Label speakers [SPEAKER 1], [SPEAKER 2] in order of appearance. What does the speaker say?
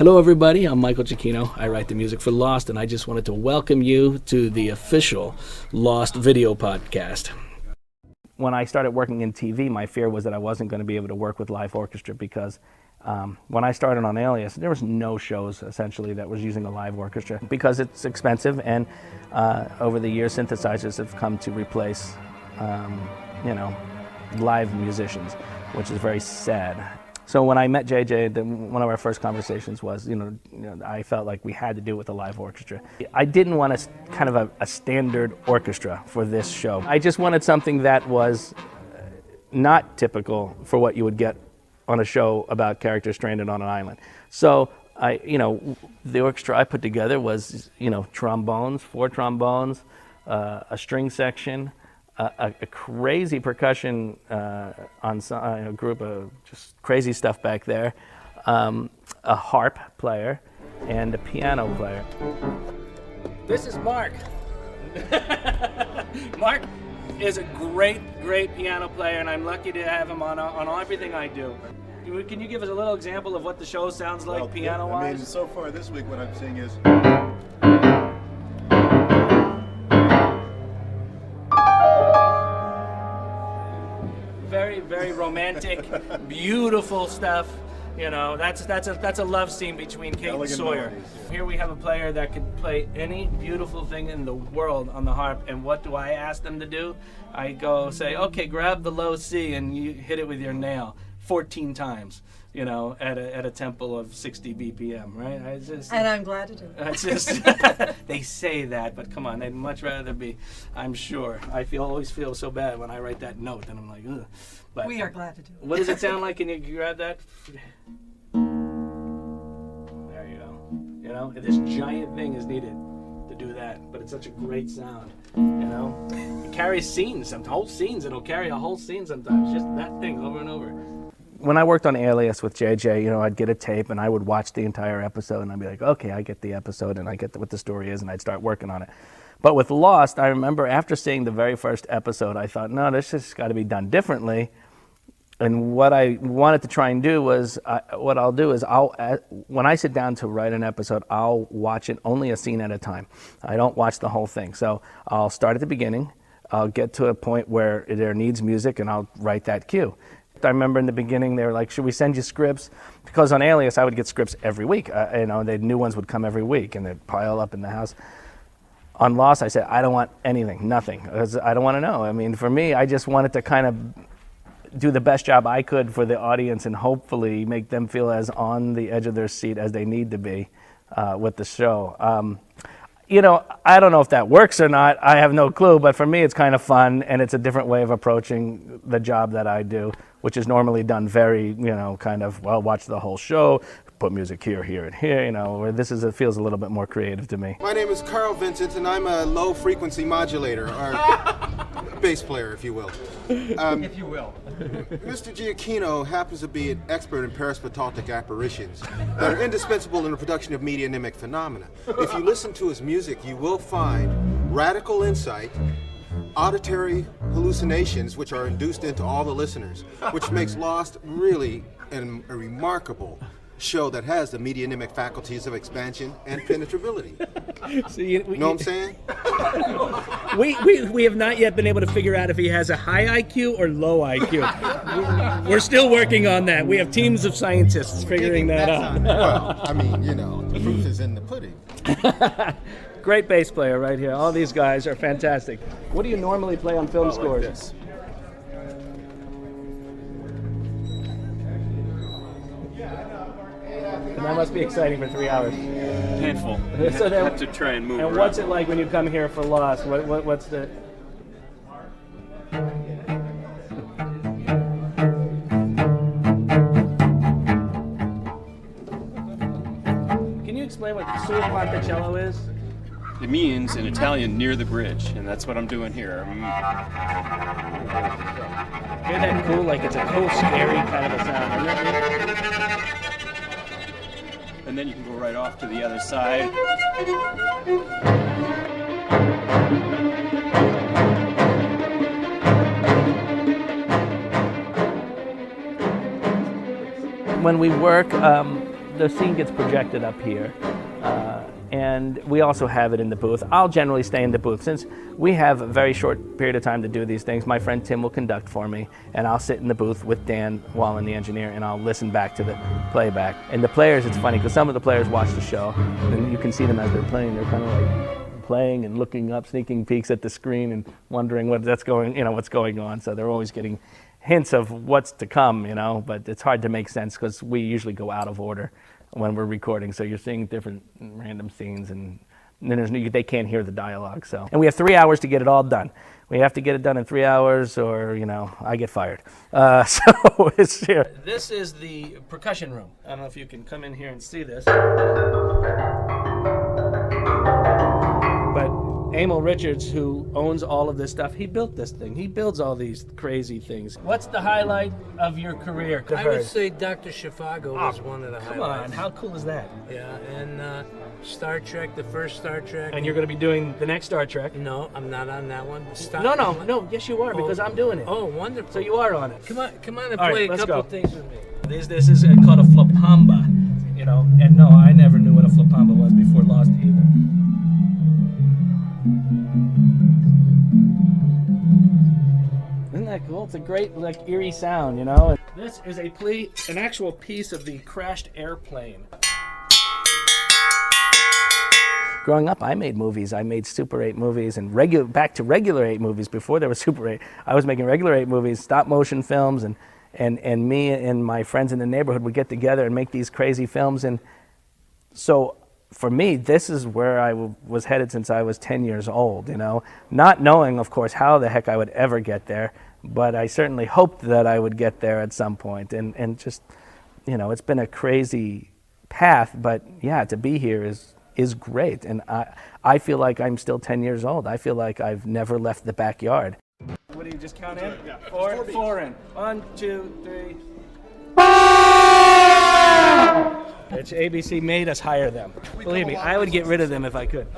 [SPEAKER 1] Hello everybody, I'm Michael Giacchino. I write the music for Lost, and I just wanted to welcome you to the official Lost video podcast. When I started working in TV, my fear was that I wasn't going to be able to work with live orchestra because when I started on Alias, there was no shows essentially that was using a live orchestra because it's expensive, and over the years synthesizers have come to replace live musicians, which is very sad. So when I met JJ, one of our first conversations was, I felt like we had to do it with a live orchestra. I didn't want a standard orchestra for this show. I just wanted something that was not typical for what you would get on a show about characters stranded on an island. So the orchestra I put together was, trombones, 4 trombones, a string section, a crazy percussion a group of just crazy stuff back there, a harp player, and a piano player. This is Mark. Mark is a great piano player, and I'm lucky to have him on everything I do. Can you give us a little example of what the show sounds like piano-wise?
[SPEAKER 2] I mean, so far this week what I'm seeing is...
[SPEAKER 1] Very romantic, beautiful stuff. That's a love scene between Kate and Sawyer. Here we have a player that could play any beautiful thing in the world on the harp, and what do I ask them to do? I go say, okay, grab the low C and you hit it with your nail 14 times, at a tempo of 60 BPM, right?
[SPEAKER 3] And I'm glad to do it.
[SPEAKER 1] It's just, they say that, but come on, they'd much rather be, I'm sure. I always feel so bad when I write that note, and I'm like, ugh. But
[SPEAKER 3] we are glad to do it.
[SPEAKER 1] What does it sound like? Can you grab that? There you go. This giant thing is needed to do that, but it's such a great sound. It carries scenes, whole scenes. It'll carry a whole scene sometimes. Just that thing over and over. When I worked on Alias with JJ, I'd get a tape and I would watch the entire episode and I'd be like, okay, I get the episode and I get what the story is, and I'd start working on it. But with Lost, I remember after seeing the very first episode, I thought, no, this has got to be done differently. And what I wanted to try and do was, what I'll do is when I sit down to write an episode, I'll watch it only a scene at a time. I don't watch the whole thing. So I'll start at the beginning, I'll get to a point where there needs music, and I'll write that cue. I remember in the beginning they were like, should we send you scripts? Because on Alias I would get scripts every week. New ones would come every week and they'd pile up in the house. On Lost I said, I don't want anything, nothing. I don't want to know. I mean, for me, I just wanted to kind of do the best job I could for the audience and hopefully make them feel as on the edge of their seat as they need to be with the show. I don't know if that works or not. I have no clue, but for me it's kind of fun, and it's a different way of approaching the job that I do, which is normally done very, watch the whole show, put music here, here, and here, where it feels a little bit more creative to me.
[SPEAKER 4] My name is Carl Vincent, and I'm a low-frequency modulator, or bass player, if you will.
[SPEAKER 5] If you will.
[SPEAKER 4] Mr. Giacchino happens to be an expert in paraspastaltic apparitions that are indispensable in the production of medianimic phenomena. If you listen to his music, you will find radical insight, auditory hallucinations which are induced into all the listeners, which makes Lost really a remarkable show that has the medianimic faculties of expansion and penetrability. Know what I'm saying?
[SPEAKER 1] We have not yet been able to figure out if he has a high IQ or low IQ. We're still working on that. We have teams of scientists figuring that out.
[SPEAKER 4] Well, the proof is in the pudding.
[SPEAKER 1] Great bass player right here. All these guys are fantastic. What do you normally play on film scores?
[SPEAKER 2] Like this.
[SPEAKER 1] And that must be exciting for 3 hours.
[SPEAKER 5] Painful.
[SPEAKER 1] So
[SPEAKER 5] You have to try and move
[SPEAKER 1] And
[SPEAKER 5] around.
[SPEAKER 1] what's it like when you come here for Lost? What's the... Can you explain what Sul Ponticello is?
[SPEAKER 5] It means in Italian near the bridge, and that's what I'm doing here.
[SPEAKER 1] Isn't that cool? Like it's a cool, scary kind of a sound.
[SPEAKER 5] And then you can go right off to the other side. When we work,
[SPEAKER 1] the scene gets projected up here. And we also have it in the booth. I'll generally stay in the booth. Since we have a very short period of time to do these things, my friend Tim will conduct for me, and I'll sit in the booth with Dan Wallen, the engineer, and I'll listen back to the playback. And the players, it's funny, because some of the players watch the show, and you can see them as they're playing. They're kind of like playing and looking up, sneaking peeks at the screen and wondering what's going on. So they're always getting hints of what's to come, but it's hard to make sense because we usually go out of order when we're recording, so you're seeing different random scenes, and then they can't hear the dialogue. So, and we have 3 hours to get it all done. We have to get it done in 3 hours, or I get fired. So it's here. This is the percussion room. I don't know if you can come in here and see this, but Emil Richards, who owns all of this stuff, he built this thing. He builds all these crazy things. What's the highlight of your career?
[SPEAKER 6] I would say Dr. Zhivago was one of the highlights.
[SPEAKER 1] Come on, how cool is that?
[SPEAKER 6] Yeah, and Star Trek, the first Star Trek.
[SPEAKER 1] And you're going to be doing the next Star Trek.
[SPEAKER 6] No, I'm not on that one.
[SPEAKER 1] No, yes you are, because I'm doing it.
[SPEAKER 6] Oh, wonderful.
[SPEAKER 1] So you are on it.
[SPEAKER 6] Come on and
[SPEAKER 1] All
[SPEAKER 6] play
[SPEAKER 1] right,
[SPEAKER 6] a
[SPEAKER 1] let's
[SPEAKER 6] couple
[SPEAKER 1] go.
[SPEAKER 6] things with me.
[SPEAKER 1] This is called a flapamba, and no, I never knew what a flapamba was before Lost either. Isn't that cool? It's a great, eerie sound, This is an actual piece of the crashed airplane. Growing up, I made movies. I made Super 8 movies and back to regular 8 movies before there was Super 8. I was making regular 8 movies, stop motion films, and me and my friends in the neighborhood would get together and make these crazy films. And so for me, this is where I was headed since I was 10 years old, not knowing, of course, how the heck I would ever get there, but I certainly hoped that I would get there at some point. And just, it's been a crazy path, but yeah, to be here is great. And I feel like I'm still 10 years old. I feel like I've never left the backyard. What do you just count in?
[SPEAKER 2] Yeah.
[SPEAKER 1] Four in. 1, 2, 3. It's ABC made us hire them. Believe me, I would get rid of them if I could.